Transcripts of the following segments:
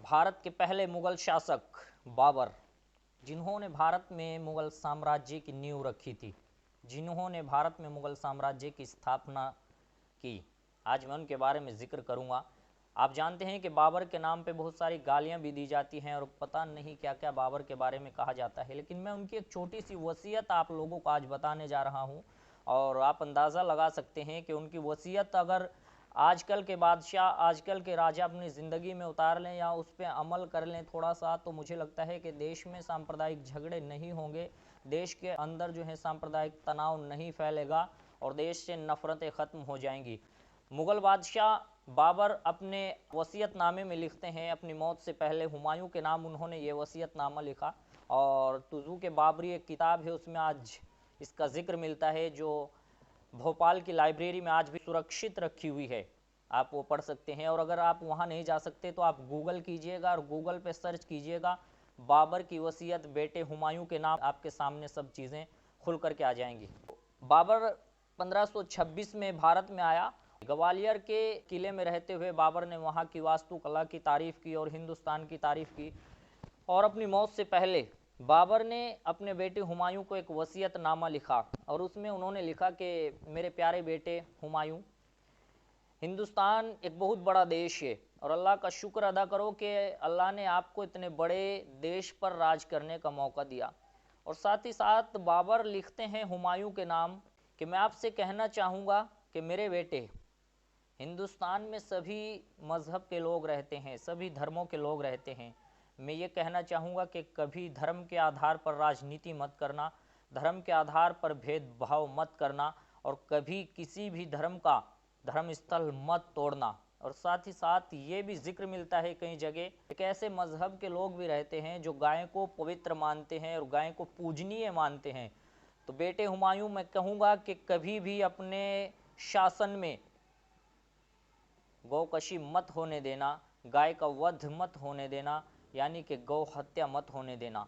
भारत के पहले मुगल शासक बाबर, जिन्होंने भारत में मुगल साम्राज्य की नींव रखी थी, जिन्होंने भारत में मुगल साम्राज्य की स्थापना की, आज मैं उनके बारे में जिक्र करूंगा। आप जानते हैं कि बाबर के नाम पे बहुत सारी गालियां भी दी जाती हैं और पता नहीं क्या क्या बाबर के बारे में कहा जाता है, लेकिन मैं उनकी एक छोटी सी वसीयत आप लोगों को आज बताने जा रहा हूं और आप अंदाज़ा लगा सकते हैं कि उनकी वसीयत अगर आजकल के बादशाह, आजकल के राजा अपनी ज़िंदगी में उतार लें या उस पर अमल कर लें थोड़ा सा, तो मुझे लगता है कि देश में सांप्रदायिक झगड़े नहीं होंगे, देश के अंदर जो है सांप्रदायिक तनाव नहीं फैलेगा और देश से नफ़रतें ख़त्म हो जाएंगी। मुग़ल बादशाह बाबर अपने वसीयतनामे में लिखते हैं, अपनी मौत से पहले हुमायूं के नाम उन्होंने ये वसीयतनामा लिखा और तुज़ू के बाबरी एक किताब है, उसमें आज इसका ज़िक्र मिलता है, जो भोपाल की लाइब्रेरी में आज भी सुरक्षित रखी हुई है। आप वो पढ़ सकते हैं और अगर आप वहाँ नहीं जा सकते तो आप गूगल कीजिएगा और गूगल पे सर्च कीजिएगा बाबर की वसीयत बेटे हुमायूं के नाम, आपके सामने सब चीज़ें खुल करके आ जाएंगी। बाबर 1526 में भारत में आया। ग्वालियर के किले में रहते हुए बाबर ने वहाँ की वास्तुकला की तारीफ़ की और हिंदुस्तान की तारीफ़ की और अपनी मौत से पहले बाबर ने अपने बेटे हुमायूं को एक वसीयतनामा लिखा और उसमें उन्होंने लिखा कि मेरे प्यारे बेटे हुमायूं, हिंदुस्तान एक बहुत बड़ा देश है और अल्लाह का शुक्र अदा करो कि अल्लाह ने आपको इतने बड़े देश पर राज करने का मौका दिया। और साथ ही साथ बाबर लिखते हैं हुमायूं के नाम कि मैं आपसे कहना चाहूँगा कि मेरे बेटे, हिंदुस्तान में सभी मज़हब के लोग रहते हैं, सभी धर्मों के लोग रहते हैं। मैं ये कहना चाहूँगा कि कभी धर्म के आधार पर राजनीति मत करना, धर्म के आधार पर भेदभाव मत करना और कभी किसी भी धर्म का धर्म स्थल मत तोड़ना। और साथ ही साथ ये भी जिक्र मिलता है कई जगह एक ऐसे मज़हब के लोग भी रहते हैं जो गाय को पवित्र मानते हैं और गाय को पूजनीय मानते हैं। तो बेटे हुमायूं, मैं कहूँगा कि कभी भी अपने शासन में गौकशी मत होने देना, गाय का वध मत होने देना, यानी कि गौ हत्या मत होने देना।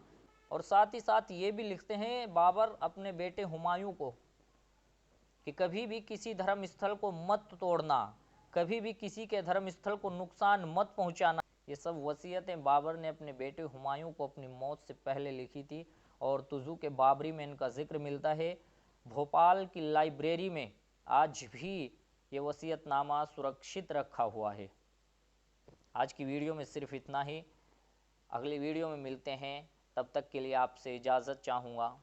और साथ ही साथ ये भी लिखते हैं बाबर अपने बेटे हुमायूं को कि कभी भी किसी धर्म स्थल को मत तोड़ना, कभी भी किसी के धर्म स्थल को नुकसान मत पहुंचाना। ये सब वसीयतें बाबर ने अपने बेटे हुमायूं को अपनी मौत से पहले लिखी थी और तुज़ू के बाबरी में इनका जिक्र मिलता है। भोपाल की लाइब्रेरी में आज भी ये वसीयतनामा सुरक्षित रखा हुआ है। आज की वीडियो में सिर्फ इतना ही, अगली वीडियो में मिलते हैं, तब तक के लिए आपसे इजाज़त चाहूँगा।